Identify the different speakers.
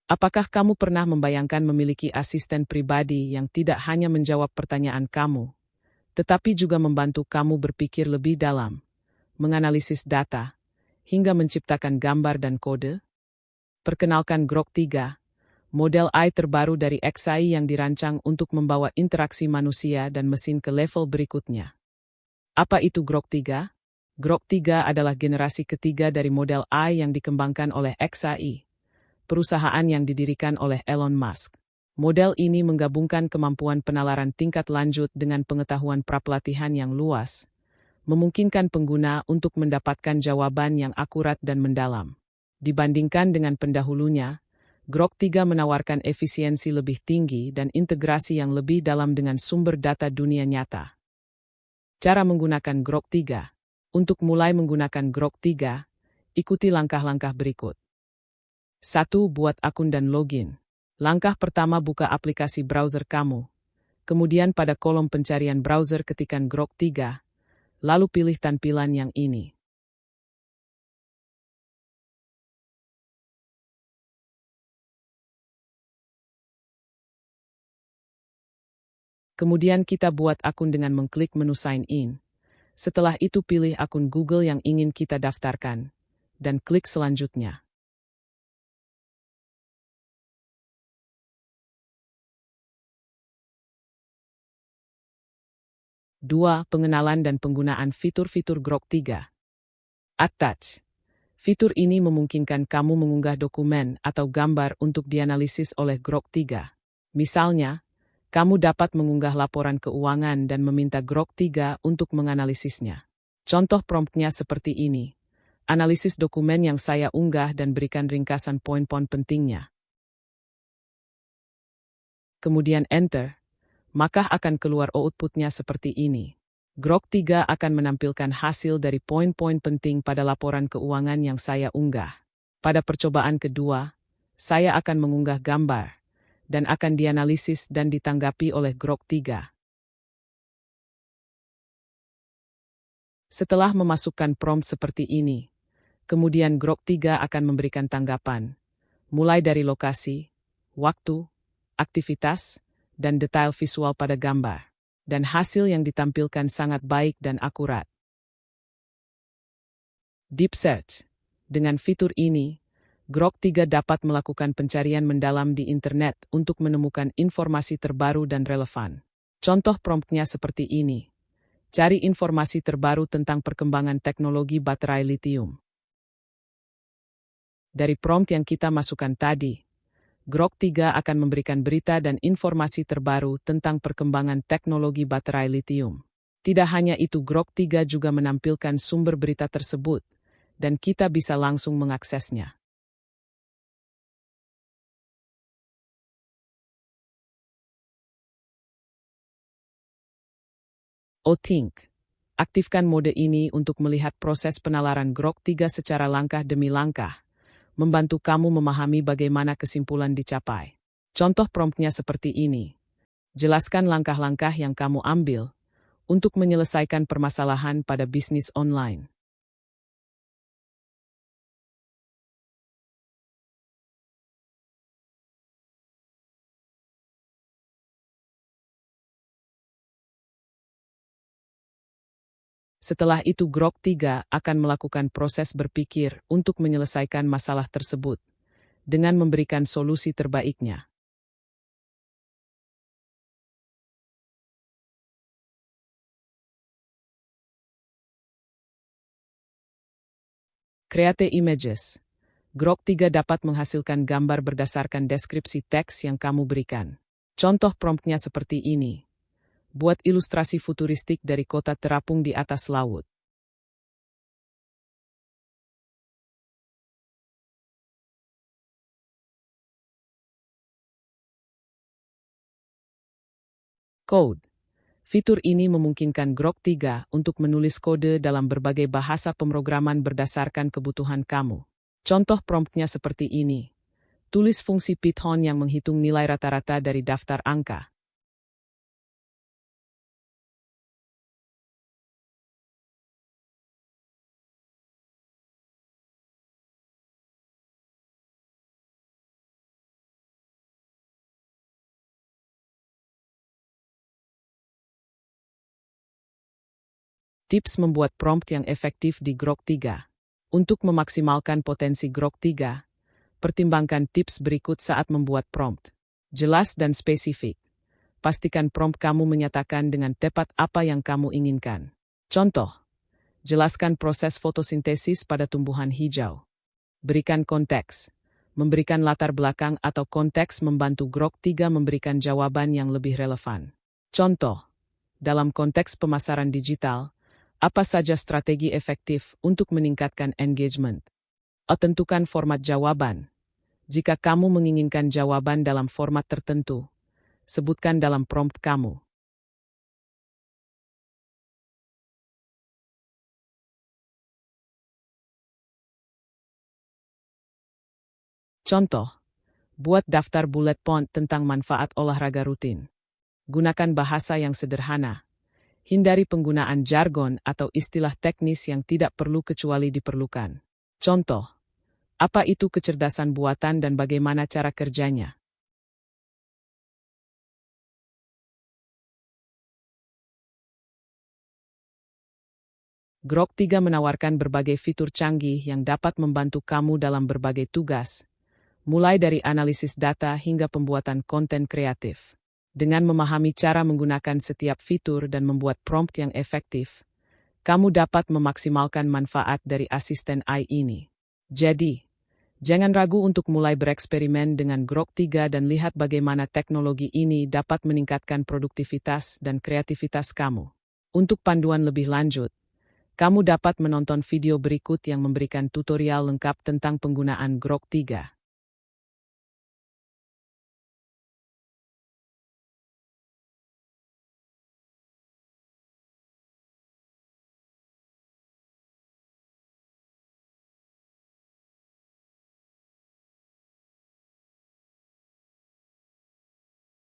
Speaker 1: Apakah kamu pernah membayangkan memiliki asisten pribadi yang tidak hanya menjawab pertanyaan kamu, tetapi juga membantu kamu berpikir lebih dalam, menganalisis data, hingga menciptakan gambar dan kode? Perkenalkan Grok 3, model AI terbaru dari xAI yang dirancang untuk membawa interaksi manusia dan mesin ke level berikutnya. Apa itu Grok 3? Grok 3 adalah generasi ketiga dari model AI yang dikembangkan oleh xAI, perusahaan yang didirikan oleh Elon Musk. Model ini menggabungkan kemampuan penalaran tingkat lanjut dengan pengetahuan prapelatihan yang luas, memungkinkan pengguna untuk mendapatkan jawaban yang akurat dan mendalam. Dibandingkan dengan pendahulunya, Grok 3 menawarkan efisiensi lebih tinggi dan integrasi yang lebih dalam dengan sumber data dunia nyata. Cara menggunakan Grok 3. Untuk mulai menggunakan Grok 3, ikuti langkah-langkah berikut. 1. Buat akun dan login. Langkah pertama, buka aplikasi browser kamu. Kemudian pada kolom pencarian browser ketikkan Grok 3, lalu pilih tampilan yang ini. Kemudian kita buat akun dengan mengklik menu sign in. Setelah itu pilih akun Google yang ingin kita daftarkan, dan klik selanjutnya. 2. Pengenalan dan penggunaan fitur-fitur Grok 3. Attach. Fitur ini memungkinkan kamu mengunggah dokumen atau gambar untuk dianalisis oleh Grok 3. Misalnya, kamu dapat mengunggah laporan keuangan dan meminta Grok 3 untuk menganalisisnya. Contoh promptnya seperti ini. Analisis dokumen yang saya unggah dan berikan ringkasan poin-poin pentingnya. Kemudian Enter, maka akan keluar outputnya seperti ini. Grok 3 akan menampilkan hasil dari poin-poin penting pada laporan keuangan yang saya unggah. Pada percobaan kedua, saya akan mengunggah gambar, dan akan dianalisis dan ditanggapi oleh Grok 3. Setelah memasukkan prompt seperti ini, kemudian Grok 3 akan memberikan tanggapan, mulai dari lokasi, waktu, aktivitas, dan detail visual pada gambar. Dan hasil yang ditampilkan sangat baik dan akurat. Deep Search. Dengan fitur ini, Grok 3 dapat melakukan pencarian mendalam di internet untuk menemukan informasi terbaru dan relevan. Contoh promptnya seperti ini. Cari informasi terbaru tentang perkembangan teknologi baterai litium. Dari prompt yang kita masukkan tadi, Grok 3 akan memberikan berita dan informasi terbaru tentang perkembangan teknologi baterai litium. Tidak hanya itu, Grok 3 juga menampilkan sumber berita tersebut, dan kita bisa langsung mengaksesnya. OThink. Aktifkan mode ini untuk melihat proses penalaran Grok 3 secara langkah demi langkah, membantu kamu memahami bagaimana kesimpulan dicapai. Contoh promptnya seperti ini. Jelaskan langkah-langkah yang kamu ambil untuk menyelesaikan permasalahan pada bisnis online. Setelah itu Grok 3 akan melakukan proses berpikir untuk menyelesaikan masalah tersebut, dengan memberikan solusi terbaiknya. Create Images. Grok 3 dapat menghasilkan gambar berdasarkan deskripsi teks yang kamu berikan. Contoh promptnya seperti ini. Buat ilustrasi futuristik dari kota terapung di atas laut. Code. Fitur ini memungkinkan Grok 3 untuk menulis kode dalam berbagai bahasa pemrograman berdasarkan kebutuhan kamu. Contoh promptnya seperti ini. Tulis fungsi Python yang menghitung nilai rata-rata dari daftar angka. Tips membuat prompt yang efektif di Grok 3. Untuk memaksimalkan potensi Grok 3, pertimbangkan tips berikut saat membuat prompt. Jelas dan spesifik. Pastikan prompt kamu menyatakan dengan tepat apa yang kamu inginkan. Contoh, jelaskan proses fotosintesis pada tumbuhan hijau. Berikan konteks. Memberikan latar belakang atau konteks membantu Grok 3 memberikan jawaban yang lebih relevan. Contoh, dalam konteks pemasaran digital, apa saja strategi efektif untuk meningkatkan engagement? Tentukan format jawaban. Jika kamu menginginkan jawaban dalam format tertentu, sebutkan dalam prompt kamu. Contoh, buat daftar bullet point tentang manfaat olahraga rutin. Gunakan bahasa yang sederhana. Hindari penggunaan jargon atau istilah teknis yang tidak perlu kecuali diperlukan. Contoh, apa itu kecerdasan buatan dan bagaimana cara kerjanya? Grok 3 menawarkan berbagai fitur canggih yang dapat membantu kamu dalam berbagai tugas, mulai dari analisis data hingga pembuatan konten kreatif. Dengan memahami cara menggunakan setiap fitur dan membuat prompt yang efektif, kamu dapat memaksimalkan manfaat dari asisten AI ini. Jadi, jangan ragu untuk mulai bereksperimen dengan Grok 3 dan lihat bagaimana teknologi ini dapat meningkatkan produktivitas dan kreativitas kamu. Untuk panduan lebih lanjut, kamu dapat menonton video berikut yang memberikan tutorial lengkap tentang penggunaan Grok 3.